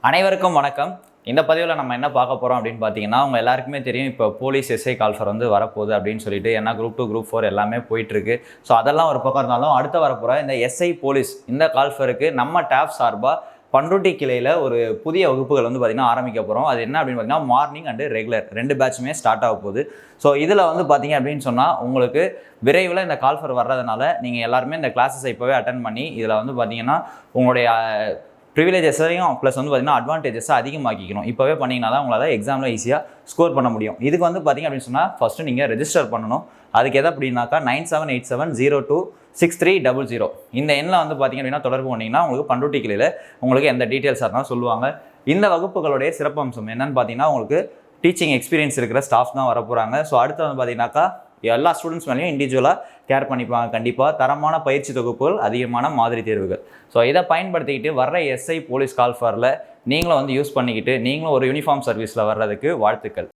அனைவருக்கும் வணக்கம். இந்த பதிவில் நம்ம என்ன பார்க்க போகிறோம் அப்படின்னு பார்த்தீங்கன்னா, உங்கள் எல்லாருக்குமே தெரியும் இப்போ போலீஸ் எஸ்ஐ கால்ஃபர் வந்து வரப்போகுது அப்படின்னு சொல்லிட்டு, ஏன்னா குரூப் 2 குரூப் 4 எல்லாமே போயிட்டுருக்கு. ஸோ அதெல்லாம் ஒரு பக்கம் இருந்தாலும் அடுத்து வரப்போகிற இந்த எஸ்ஐ போலீஸ் இந்த கால்ஃபருக்கு நம்ம டேப் சார்பாக பண்ருட்டி கிளையில் ஒரு புதிய வகுப்புகள் வந்து பார்த்திங்கன்னா ஆரம்பிக்க போகிறோம். அது என்ன அப்படின்னு பார்த்தீங்கன்னா மார்னிங் அண்டு ரெகுலர் 2 பேட்சுமே ஸ்டார்ட் ஆக போகுது. ஸோ இதில் வந்து பார்த்திங்க அப்படின்னு சொன்னால் உங்களுக்கு விரைவில் இந்த கால்ஃபர் வர்றதுனால நீங்கள் எல்லாருமே இந்த கிளாஸஸை இப்போவே அட்டன் பண்ணி இதில் வந்து பார்த்திங்கன்னா உங்களுடைய ப்ரிவிலேஜஸையும் ப்ளஸ் வந்து பார்த்திங்கன்னா அட்வான்டேஜஸை அதிகமாக்கிக்கணும். இப்போவே பண்ணிங்கன்னா தான் உங்களால் எக்ஸாமில் ஈஸியாக ஸ்கோர் பண்ண முடியும். இதுக்கு வந்து பார்த்திங்க அப்படின்னு சொன்னால் ஃபஸ்ட்டு நீங்கள் ரெஜிஸ்டர் பண்ணணும். அதுக்கு எதை அப்படின்னாக்கா 9787026300 இந்த எண்ணில் வந்து பார்த்திங்க அப்படின்னா தொடர்பு பண்ணிங்கன்னா உங்களுக்கு பண்ருட்டி கிளையில் உங்களுக்கு எந்த டீட்டெயில்ஸாக இருந்தாலும் சொல்லுவாங்க. இந்த வகுப்புகளுடைய சிறப்பம்சம் என்னென்னு பார்த்தீங்கன்னா உங்களுக்கு டீச்சிங் எக்ஸ்பீரியன்ஸ் இருக்கிற ஸ்டாஃப் தான் வரப்போகிறாங்க. ஸோ அடுத்து வந்து பார்த்தீங்கன்னாக்கா எல்லா ஸ்டூடெண்ட்ஸ் மேலேயும் இண்டிவிஜுவலாக கேர் பண்ணிப்பாங்க. கண்டிப்பாக தரமான பயிற்சி தொகுப்புகள், அதிகமான மாதிரி தேர்வுகள். ஸோ இதை பயன்படுத்திக்கிட்டு வர்ற எஸ்ஐ போலீஸ் கால்ஃபரில் நீங்களும் வந்து யூஸ் பண்ணிக்கிட்டு நீங்களும் ஒரு யூனிஃபார்ம் சர்வீஸில் வர்றதுக்கு வாழ்த்துக்கள்.